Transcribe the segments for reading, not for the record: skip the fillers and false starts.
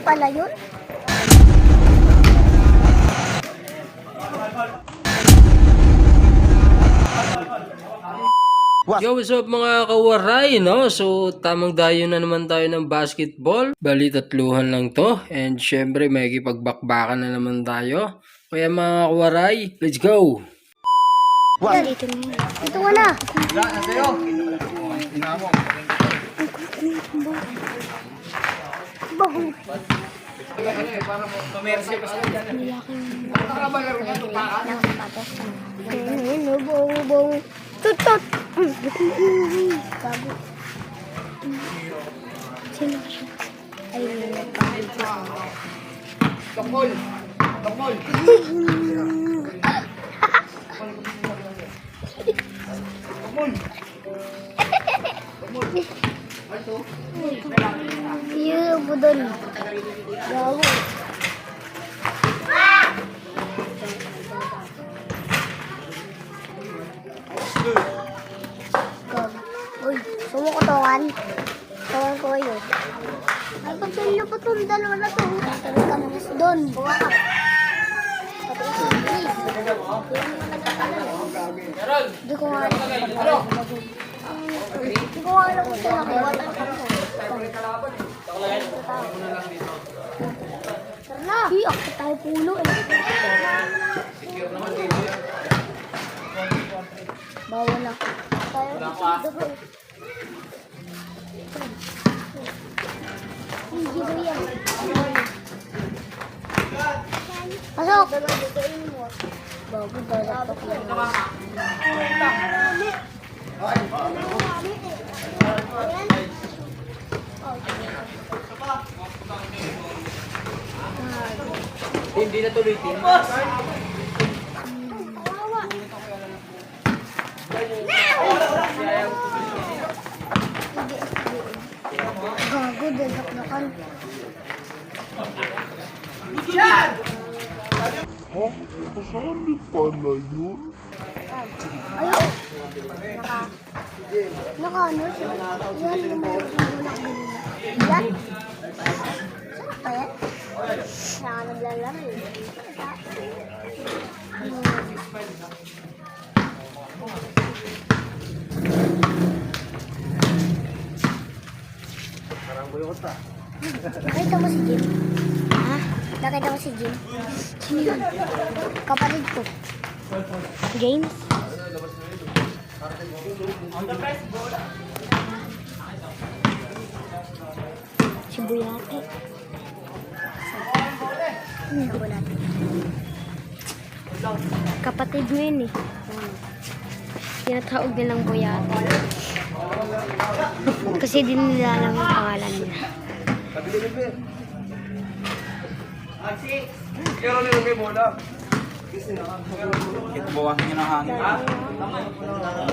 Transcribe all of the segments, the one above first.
Pala yun? Yo, what's up mga kawaray, no? So, tamang dayo na naman tayo ng basketball. Bali, tatluhan lang to. And syempre, may kipagbakbakan na naman tayo. Kaya mga kawaray, let's go! Yan, dito na. Dito ka na. Baho. Baho. Tutot. Bago. Sino ka siya? Ay, Tokol! Tokol! iya, budon. Jauh. Uy, semua kotoran. Kotoran ko yun. Ay, pagpili na po itong dalawa na to. Sabi ka mga doon. Buwa ka. Pati ito. Hindi ko nga alam. Hindi ko nga alam kung saan nakuha. Tara na. Ako tayo pulo. Bawal na. Tayo. Pasok! Bago dapat yan. Hindi na tuloy din. Gago, dadak-dakan. Kasali pala yun. Ayaw. Naka ano siya? Yan, lumulak din. Yan? Sarap ba yan? Saka naglalaro eh. Nakita mo si Jim? Ha? Nakita mo si Jim? Sino yun? Kapatid ko. James? Si Buyate. Ano ba natin? Kapatid mo yun eh. Tinatawag nilang Buyate. Kasi din nila alam yung pangalan nila. Pero nila may bola. Ito bawasan niya ng hangin.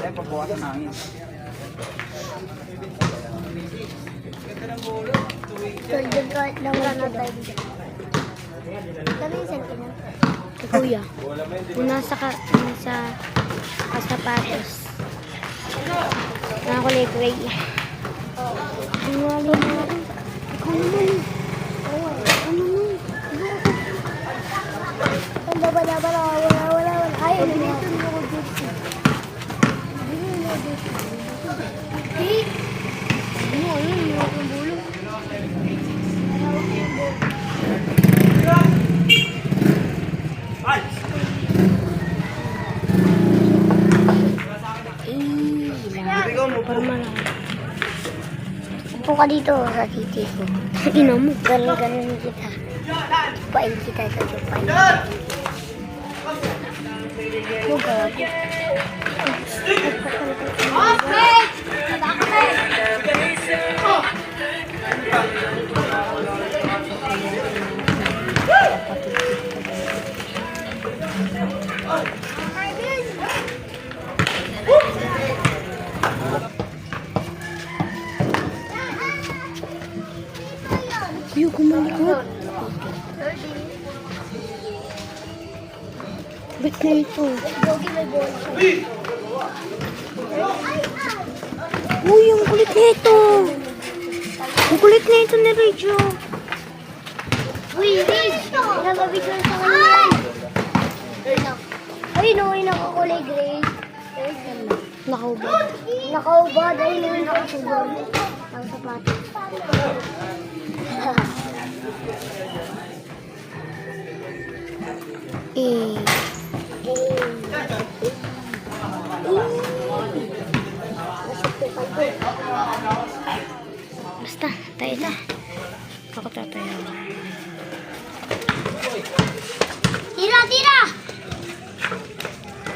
Eh, pabawasan ng hangin. Soldier kahit lang wala tayo dito. Kami yung selfie na. Si Kuya. Kung nasa kasapatos. Nakakulay gray. Ang wali na rin. Ikaw naman. Ano naman? Ang wala. Ayaw na ito na ako dito. Hey! Ayun ako bulo. Upo ka dito sa titi ko. Ino mo, ganun kita. Pain kita sa chupain. Huwag ako. Yung kumalikot. Ba't na ito? Uy, ang kulit nito. Ang kulit na ito ni Rachel. Uy, Rachel! Nagabidyo sa kanya yan. Ay, no, yung nakakulay gray. Nakaubad. Nakaubad. Ay, no, yung nakasugod. Ang sapatos. Basta, tayo na. Ako tatayo. Tira, tira!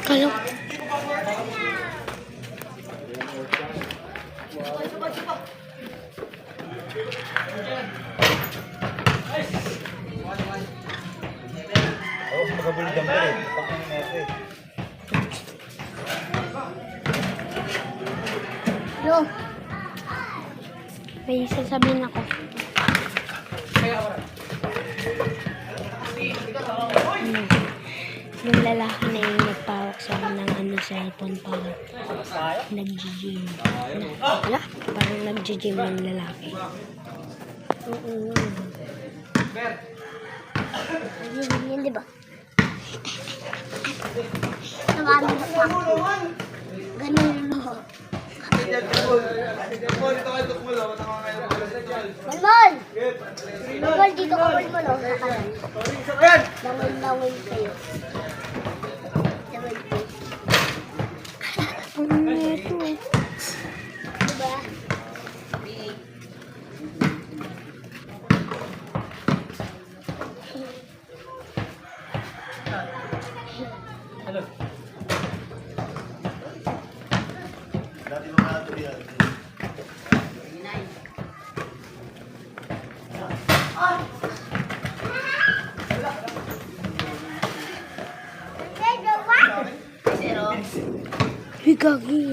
Kalau. Yo. May sasabihin ako. Yung lalaki na yung nagpawak sa akin ng cellphone para nag-gym. Wala? Parang nag-gym yung lalaki. Oo. Nag-gym yan, di ba? Naman ako. Ganun mo. Malmol! Malmol, dito ka malmol. Lawin kayo. Ano ito? Diba? Gagi.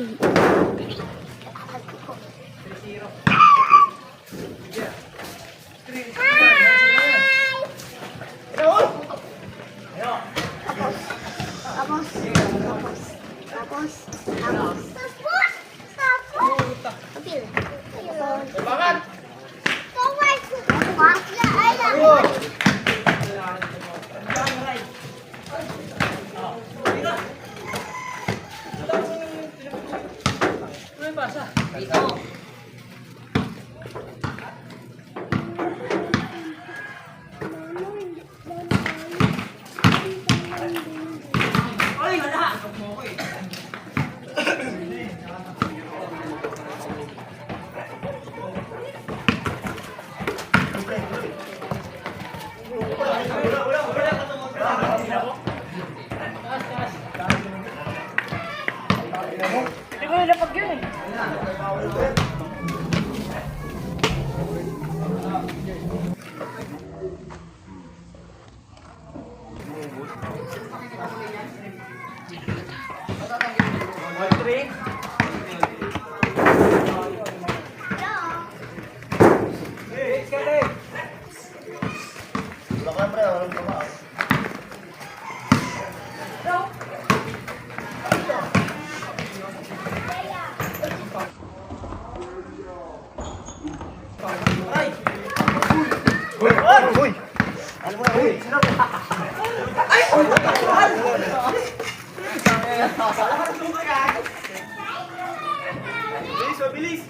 Bilis!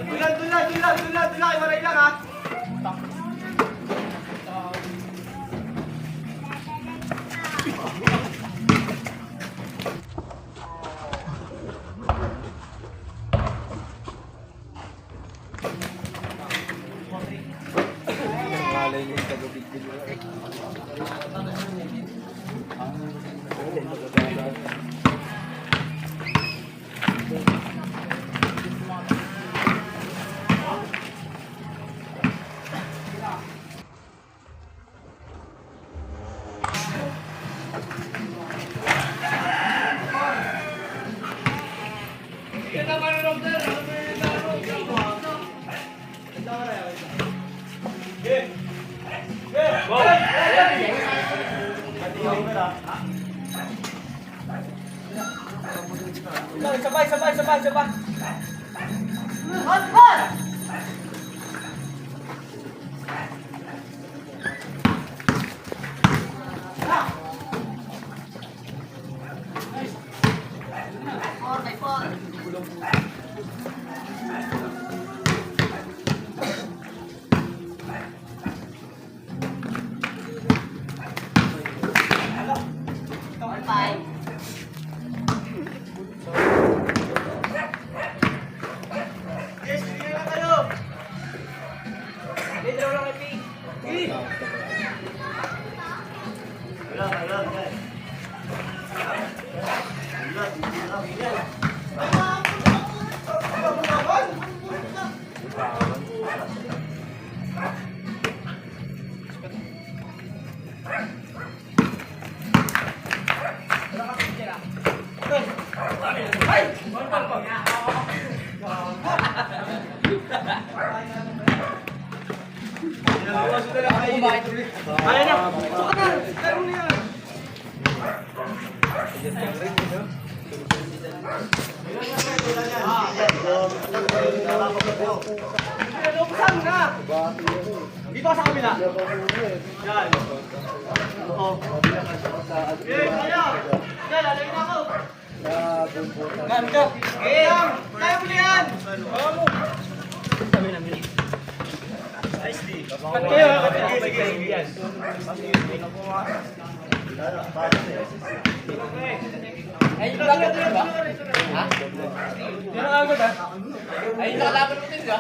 Dulan, iwaray lang ha! sabay. Dito sa kabila. Yan. Oo. Yan, lalagay na ako. Ganda. Kaya mo na yan. Kat kayo, yan. Ay, yung laban mo ba? Ha? Yung laban ba? Ay, yung laban mo din ba?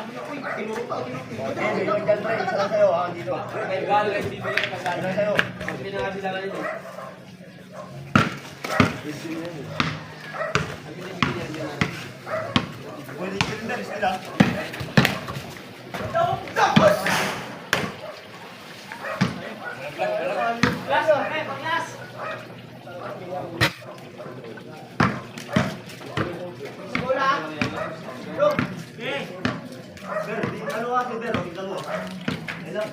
Isa lang sa'yo, ha? Dito. Ay, galo lang dito yung kasal. Isa lang sa'yo. Ang pinakabila ka nito. Pwede cylinder, sila. Last, pang-last. Bola. Go. Okay. Ber, ano ka, Ber? Tingnan mo. Hello.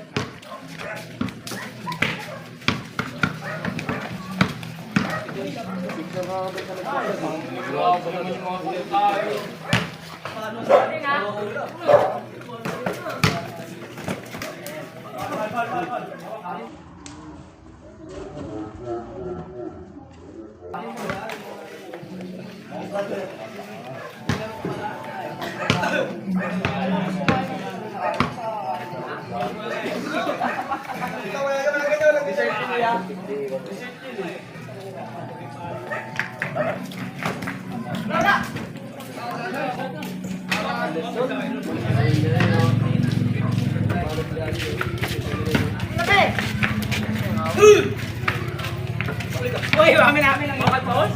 Uy, amin ang mga paus.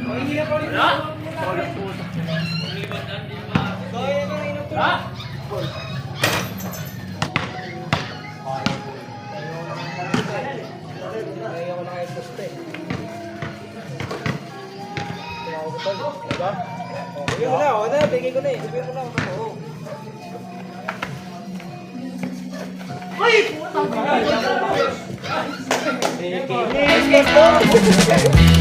Hindi na po rin. Ha? Ha? Bigyan ko na, bigyan ko na eh. Bigyan ko na. Uy! Putang ina.